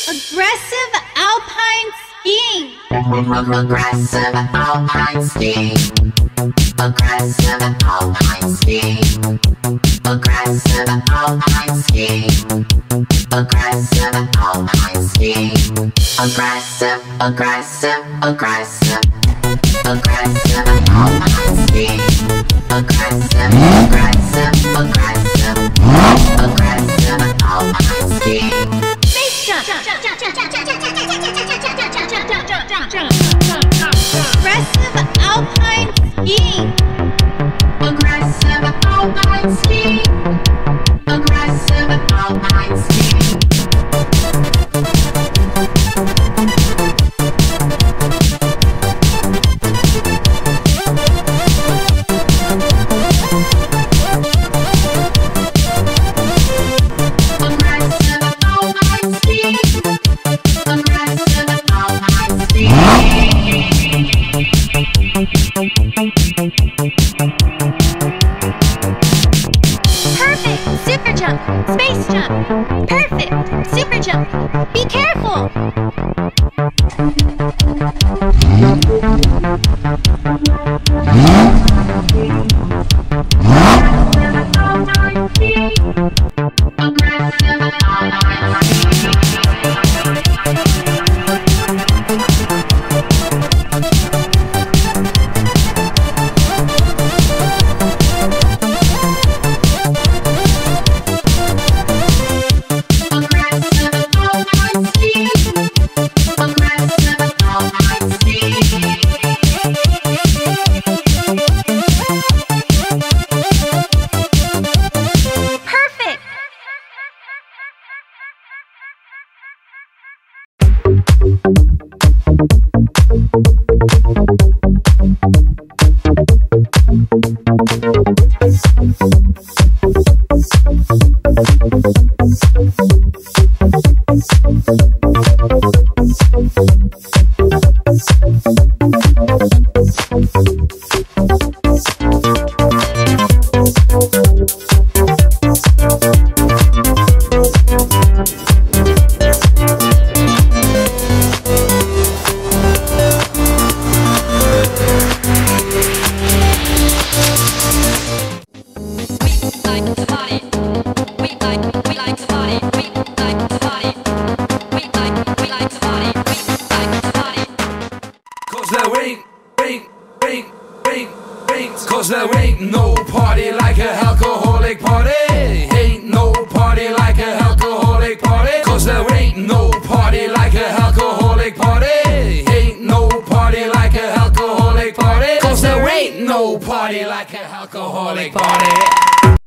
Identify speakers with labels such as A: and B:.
A: Aggressive alpine skiing.
B: Aggressive alpine skiing. Aggressive alpine skiing. Aggressive alpine skiing. Aggressive alpine skiing. Aggressive, aggressive, aggressive. Aggressive alpine skiing. Aggressive, aggressive, aggressive. Aggressive alpine skiing.
A: Face jump. Aggressive alpine skiing.
B: Aggressive alpine skiing. Aggressive alpine skiing.
A: Perfect super jump. Space jump. Perfect super jump. Be careful.
C: Cause there ain't no party like a alcoholic party. Ain't no party like a alcoholic party. Cause there ain't no party like a alcoholic party. Ain't no party like a alcoholic party. Cause there ain't no party like a alcoholic party.